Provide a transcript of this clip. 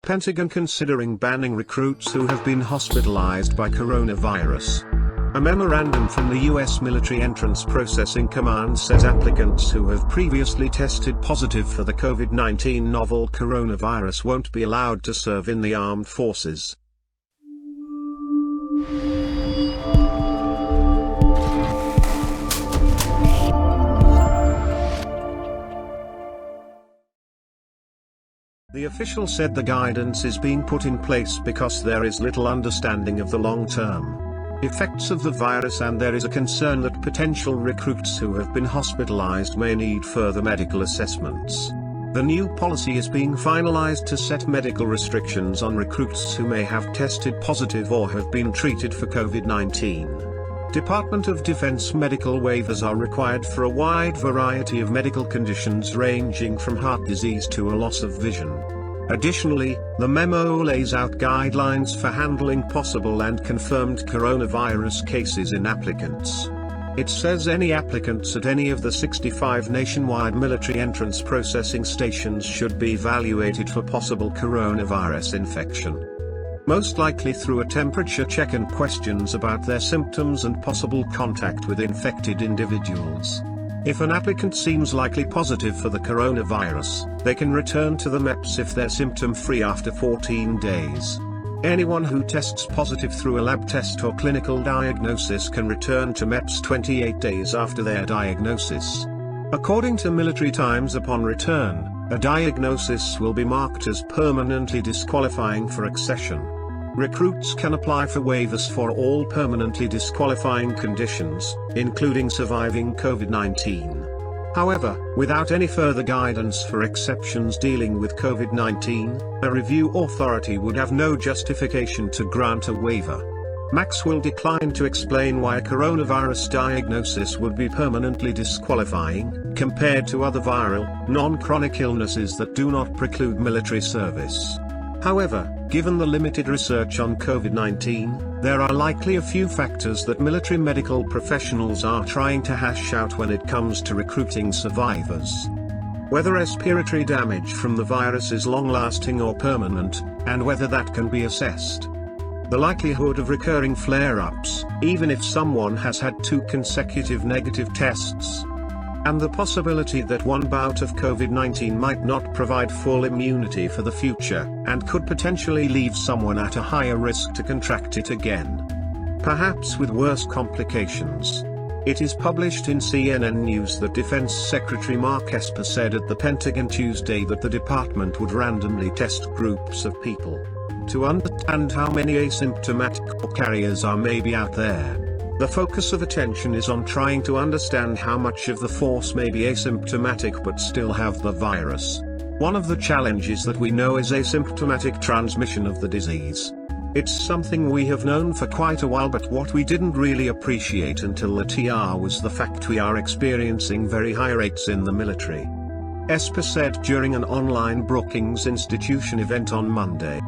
Pentagon considering banning recruits who have been hospitalized by coronavirus. A memorandum from the U.S. Military Entrance Processing Command says applicants who have previously tested positive for the COVID-19 novel coronavirus won't be allowed to serve in the armed forces. The official said the guidance is being put in place because there is little understanding of the long-term effects of the virus, and there is a concern that potential recruits who have been hospitalized may need further medical assessments. The new policy is being finalized to set medical restrictions on recruits who may have tested positive or have been treated for COVID-19. Department of Defense medical waivers are required for a wide variety of medical conditions ranging from heart disease to a loss of vision. Additionally, the memo lays out guidelines for handling possible and confirmed coronavirus cases in applicants. It says any applicants at any of the 65 nationwide military entrance processing stations should be evaluated for possible coronavirus infection, most likely through a temperature check and questions about their symptoms and possible contact with infected individuals. If an applicant seems likely positive for the coronavirus, they can return to the MEPS if they're symptom-free after 14 days. Anyone who tests positive through a lab test or clinical diagnosis can return to MEPS 28 days after their diagnosis. According to Military Times, upon return, a diagnosis will be marked as permanently disqualifying for accession. Recruits can apply for waivers for all permanently disqualifying conditions, including surviving COVID-19. However, without any further guidance for exceptions dealing with COVID-19, a review authority would have no justification to grant a waiver. Max will decline to explain why a coronavirus diagnosis would be permanently disqualifying, compared to other viral, non-chronic illnesses that do not preclude military service. However, given the limited research on COVID-19, there are likely a few factors that military medical professionals are trying to hash out when it comes to recruiting survivors. Whether respiratory damage from the virus is long-lasting or permanent, and whether that can be assessed. The likelihood of recurring flare-ups, even if someone has had 2 consecutive negative tests. And the possibility that one bout of COVID-19 might not provide full immunity for the future, and could potentially leave someone at a higher risk to contract it again, perhaps with worse complications. It is published in CNN News that Defense Secretary Mark Esper said at the Pentagon Tuesday that the department would randomly test groups of people to understand how many asymptomatic or carriers are maybe out there. The focus of attention is on trying to understand how much of the force may be asymptomatic but still have the virus. One of the challenges that we know is asymptomatic transmission of the disease. It's something we have known for quite a while, but what we didn't really appreciate until the TR was the fact we are experiencing very high rates in the military. Esper said during an online Brookings Institution event on Monday.